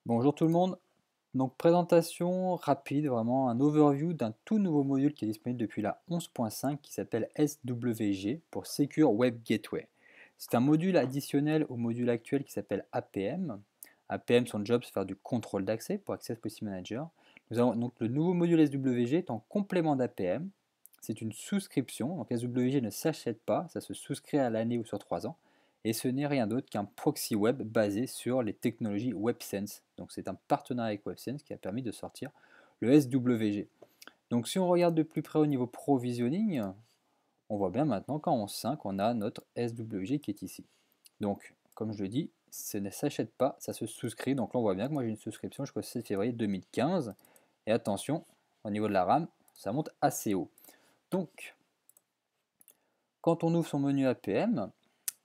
Bonjour tout le monde. Donc présentation rapide, vraiment un overview d'un tout nouveau module qui est disponible depuis la 11.5 qui s'appelle SWG pour Secure Web Gateway. C'est un module additionnel au module actuel qui s'appelle APM. APM, son job, c'est faire du contrôle d'accès pour Access Policy Manager. Nous avons donc le nouveau module SWG est en complément d'APM. C'est une souscription, donc SWG ne s'achète pas, ça se souscrit à l'année ou sur 3 ans. Et ce n'est rien d'autre qu'un proxy web basé sur les technologies WebSense. Donc c'est un partenariat avec WebSense qui a permis de sortir le SWG. Donc si on regarde de plus près au niveau provisioning, on voit bien maintenant qu'en 11.5, on a notre SWG qui est ici. Donc, comme je le dis, ça ne s'achète pas, ça se souscrit. Donc là, on voit bien que moi j'ai une souscription jusqu'au 7 février 2015. Et attention, au niveau de la RAM, ça monte assez haut. Donc, quand on ouvre son menu APM,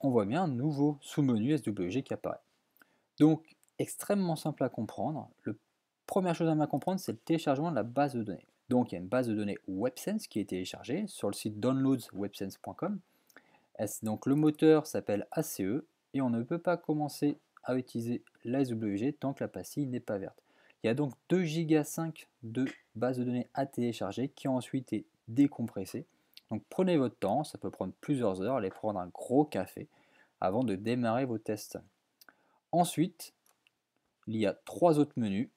on voit bien un nouveau sous-menu SWG qui apparaît. Donc, extrêmement simple à comprendre. La première chose à bien comprendre, c'est le téléchargement de la base de données. Donc, il y a une base de données WebSense qui est téléchargée sur le site downloadswebsense.com. Donc, le moteur s'appelle ACE et on ne peut pas commencer à utiliser la SWG tant que la pastille n'est pas verte. Il y a donc 2 Go 5 de base de données à télécharger qui ont ensuite été décompressées. Donc prenez votre temps, ça peut prendre plusieurs heures, allez prendre un gros café avant de démarrer vos tests. Ensuite, il y a 3 autres menus.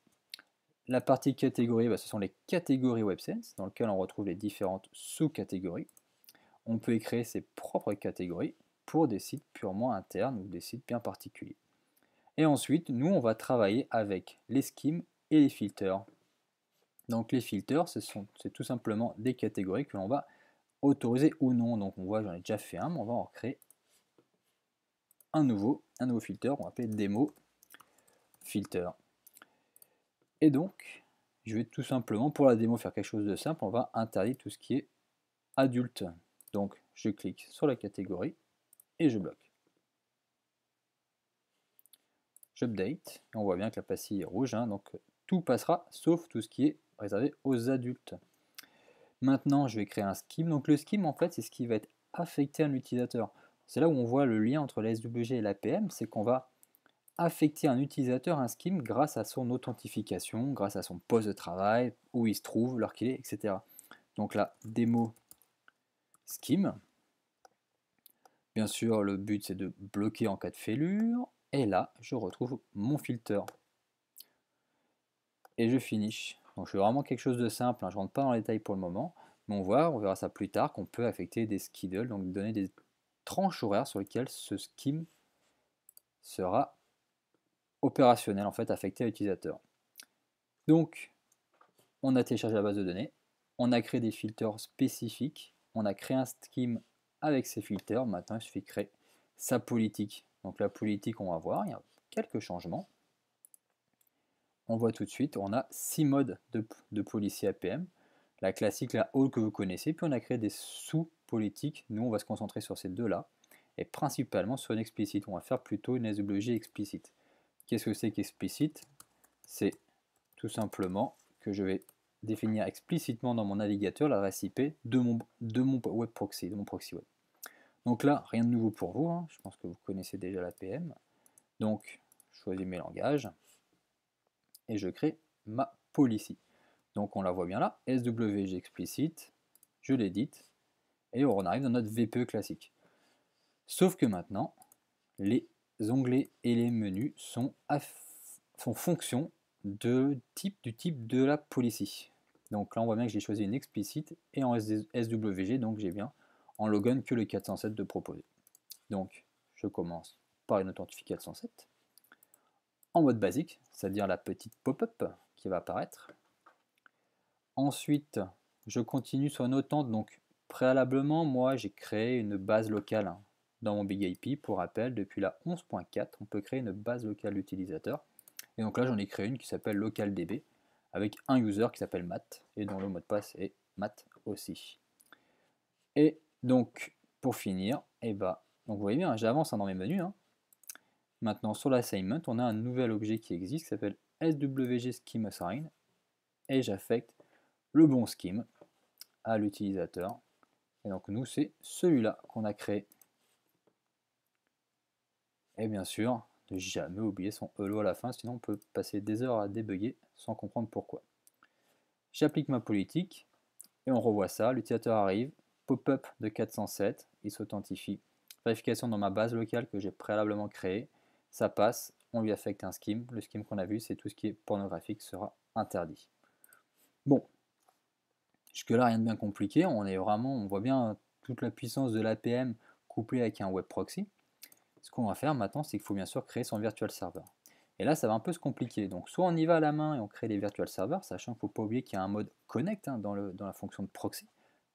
La partie catégorie, ce sont les catégories WebSense dans lesquelles on retrouve les différentes sous-catégories. On peut y créer ses propres catégories pour des sites purement internes ou des sites bien particuliers. Et ensuite, nous, on va travailler avec les schemes et les filters. Donc les filters, c'est tout simplement des catégories que l'on va autoriser ou non. Donc on voit, j'en ai déjà fait un, mais on va en créer un nouveau filter, on va appeler démo filter. Et donc, je vais tout simplement, pour la démo, faire quelque chose de simple, on va interdire tout ce qui est adulte. Donc je clique sur la catégorie et je bloque. J'update, et on voit bien que la pastille est rouge, donc tout passera sauf tout ce qui est réservé aux adultes. Maintenant, je vais créer un scheme. Donc le scheme, en fait, c'est ce qui va être affecté à l'utilisateur. C'est là où on voit le lien entre la SWG et l'APM, c'est qu'on va affecter à un utilisateur un scheme grâce à son authentification, grâce à son poste de travail, où il se trouve, l'heure qu'il est, etc. Donc là, démo scheme. Bien sûr, le but, c'est de bloquer en cas de fêlure. Et là, je retrouve mon filter. Et je finish. Donc je fais vraiment quelque chose de simple, je ne rentre pas dans les détails pour le moment, mais on verra ça plus tard, qu'on peut affecter des schedules, donc donner des tranches horaires sur lesquelles ce scheme sera opérationnel, en fait, affecté à l'utilisateur. Donc, on a téléchargé la base de données, on a créé des filtres spécifiques, on a créé un scheme avec ces filtres, maintenant il suffit de créer sa politique. Donc la politique, on va voir, il y a quelques changements. On voit tout de suite, on a 6 modes de policy APM. La classique, la all que vous connaissez, puis on a créé des sous-politiques. Nous, on va se concentrer sur ces deux-là, et principalement sur une explicite. On va faire plutôt une SWG explicite. Qu'est-ce que c'est qu'explicite? C'est tout simplement que je vais définir explicitement dans mon navigateur l'adresse IP de mon web proxy, de mon proxy web. Donc là, rien de nouveau pour vous, je pense que vous connaissez déjà l'APM. Donc, je choisis mes langages, et je crée ma policy. Donc on la voit bien là, SWG explicite, je l'édite, et on arrive dans notre VPE classique. Sauf que maintenant, les onglets et les menus sont fonction du type de la policy. Donc là on voit bien que j'ai choisi une explicite et en SWG, donc j'ai bien en logon que le 407 de proposer. Donc je commence par une authentification 407 en mode basique, c'est-à-dire la petite pop-up qui va apparaître. Ensuite, je continue sur une authente. Donc, préalablement, moi, j'ai créé une base locale dans mon Big IP. Pour rappel, depuis la 11.4, on peut créer une base locale d'utilisateur. Et donc là, j'en ai créé une qui s'appelle localdb avec un user qui s'appelle Matt et dont le mot de passe est Matt aussi. Et donc, pour finir, donc vous voyez bien, j'avance dans mes menus. Maintenant, sur l'assignment, on a un nouvel objet qui existe qui s'appelle SWG Scheme Assign et j'affecte le bon scheme à l'utilisateur. Et donc nous, c'est celui-là qu'on a créé. Et bien sûr, ne jamais oublier son hello à la fin, sinon on peut passer des heures à débugger sans comprendre pourquoi. J'applique ma politique, et on revoit ça, l'utilisateur arrive, pop-up de 407, il s'authentifie, vérification dans ma base locale que j'ai préalablement créée, ça passe, on lui affecte un scheme, le scheme qu'on a vu c'est tout ce qui est pornographique sera interdit. Bon, jusque là rien de bien compliqué, on voit bien toute la puissance de l'APM couplée avec un web proxy. Ce qu'on va faire maintenant c'est qu'il faut bien sûr créer son virtual server. Et là, ça va un peu se compliquer. Donc, soit on y va à la main et on crée des virtual servers, sachant qu'il ne faut pas oublier qu'il y a un mode connect dans la fonction de proxy.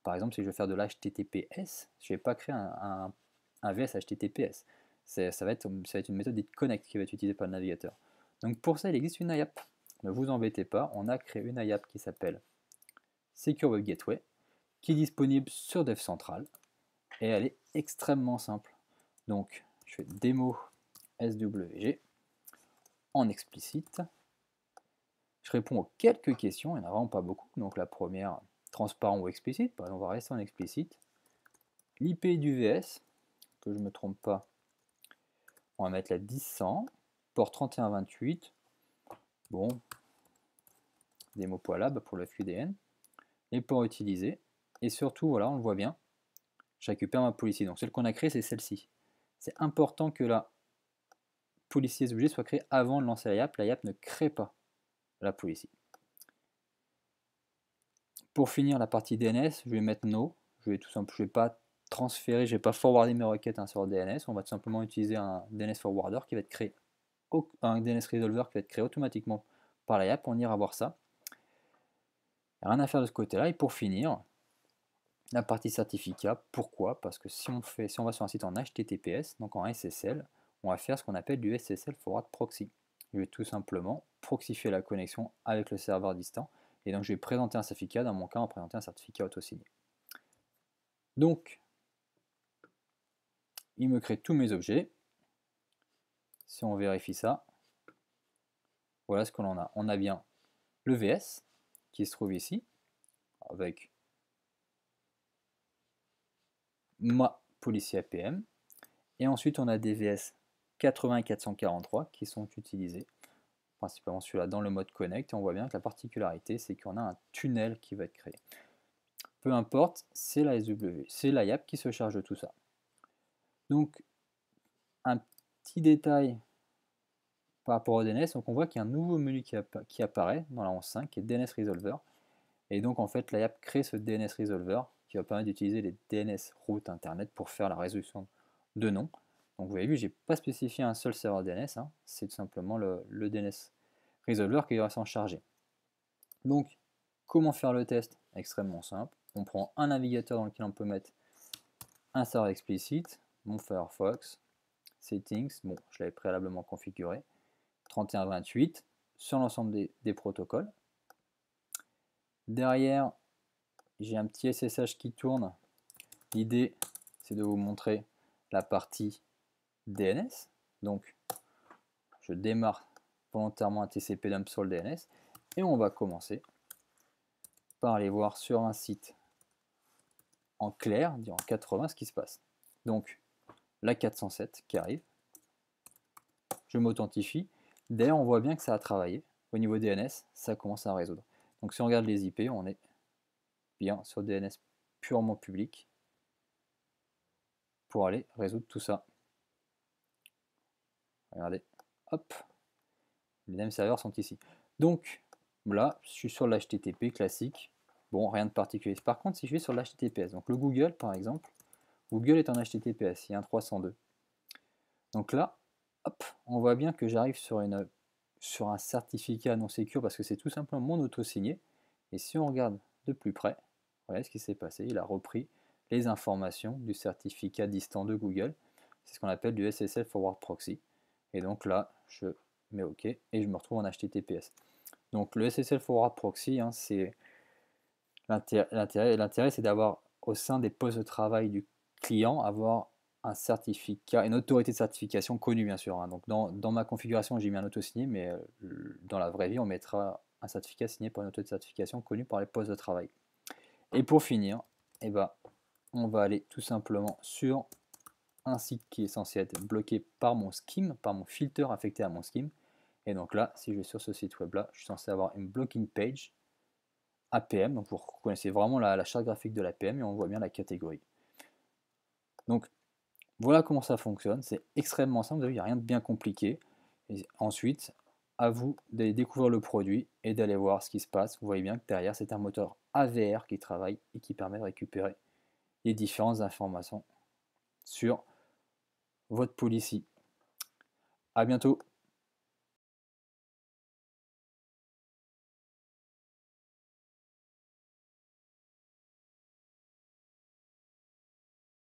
Par exemple, si je veux faire de l'HTTPS, je ne vais pas créer un VS HTTPS. Ça va être une méthode dite connect qui va être utilisée par le navigateur. Donc, pour ça, il existe une IAP. Ne vous embêtez pas, on a créé une IAP qui s'appelle Secure Web Gateway, qui est disponible sur Dev Central. Et elle est extrêmement simple. Donc, je fais démo SWG. En explicite. Je réponds aux quelques questions, il n'y en a vraiment pas beaucoup. Donc la première, transparent ou explicite, on va rester en explicite. L'IP du VS, que je ne me trompe pas, on va mettre la 10.100, port 3128, bon, démo poilab pour le FQDN, les ports utilisés, et surtout, voilà, on le voit bien, je récupère ma policy. Donc celle qu'on a créée, c'est celle-ci. C'est important que la policy SVG soit créée avant de lancer la IAP. La IAP ne crée pas la policy. Pour finir la partie DNS, je vais mettre no. Je vais pas transférer, je vais pas forwarder mes requêtes sur DNS. On va tout simplement utiliser un DNS forwarder qui va être créé, un DNS resolver qui va être créé automatiquement par la IAP. On ira voir ça. Rien à faire de ce côté-là. Et pour finir, la partie certificat. Pourquoi? Parce que si on va sur un site en HTTPS, donc en SSL, on va faire ce qu'on appelle du SSL forward proxy. Je vais tout simplement proxifier la connexion avec le serveur distant. Et donc je vais présenter un certificat, dans mon cas on va présenter un certificat auto-signé. Donc, il me crée tous mes objets. Si on vérifie ça, voilà ce que l'on a. On a bien le VS qui se trouve ici, avec ma policy APM. Et ensuite on a des VS 80 et 443 qui sont utilisés, principalement celui-là dans le mode connect. Et on voit bien que la particularité c'est qu'on a un tunnel qui va être créé. Peu importe, c'est la SW, c'est la IAP qui se charge de tout ça. Donc, un petit détail par rapport au DNS, donc on voit qu'il y a un nouveau menu qui apparaît dans la 11.5 qui est DNS Resolver. Et donc en fait, la IAP crée ce DNS Resolver qui va permettre d'utiliser les DNS routes internet pour faire la résolution de noms. Donc vous avez vu, j'ai pas spécifié un seul serveur DNS, hein, c'est tout simplement le DNS Resolver qui va s'en charger. Donc, comment faire le test? Extrêmement simple. On prend un navigateur dans lequel on peut mettre un serveur explicite, mon Firefox, Settings, bon, je l'avais préalablement configuré, 3128, sur l'ensemble des protocoles. Derrière, j'ai un petit SSH qui tourne. L'idée, c'est de vous montrer la partie DNS. Donc, je démarre volontairement un TCP dump sur le DNS. Et on va commencer par aller voir sur un site en clair, en 80, ce qui se passe. Donc, la 407 qui arrive. Je m'authentifie. D'ailleurs, on voit bien que ça a travaillé. Au niveau DNS, ça commence à résoudre. Donc, si on regarde les IP, on est bien sur DNS purement public pour aller résoudre tout ça. Regardez, hop, les mêmes serveurs sont ici. Donc, là, je suis sur l'HTTP classique. Bon, rien de particulier. Par contre, si je vais sur l'HTTPS, donc le Google, par exemple, Google est en HTTPS, il y a un 302. Donc là, hop, on voit bien que j'arrive sur un certificat non secure parce que c'est tout simplement mon auto-signé. Et si on regarde de plus près, regardez ce qui s'est passé. Il a repris les informations du certificat distant de Google. C'est ce qu'on appelle du SSL Forward Proxy. Et donc là, je mets OK et je me retrouve en HTTPS. Donc le SSL Forward Proxy, hein, c'est l'intérêt, c'est d'avoir au sein des postes de travail du client, avoir un certificat, une autorité de certification connue bien sûr. Hein. Donc dans ma configuration, j'ai mis un auto-signé, mais dans la vraie vie, on mettra un certificat signé par une autorité de certification connue par les postes de travail. Et pour finir, eh ben, on va aller tout simplement sur un site qui est censé être bloqué par mon scheme, par mon filter affecté à mon scheme. Et donc là, si je vais sur ce site web là, je suis censé avoir une blocking page APM. Donc vous reconnaissez vraiment la charte graphique de l'APM et on voit bien la catégorie. Donc voilà comment ça fonctionne. C'est extrêmement simple, vous avez vu, il n'y a rien de bien compliqué. Et ensuite, à vous d'aller découvrir le produit et d'aller voir ce qui se passe. Vous voyez bien que derrière, c'est un moteur AVR qui travaille et qui permet de récupérer les différentes informations sur votre policy. À bientôt.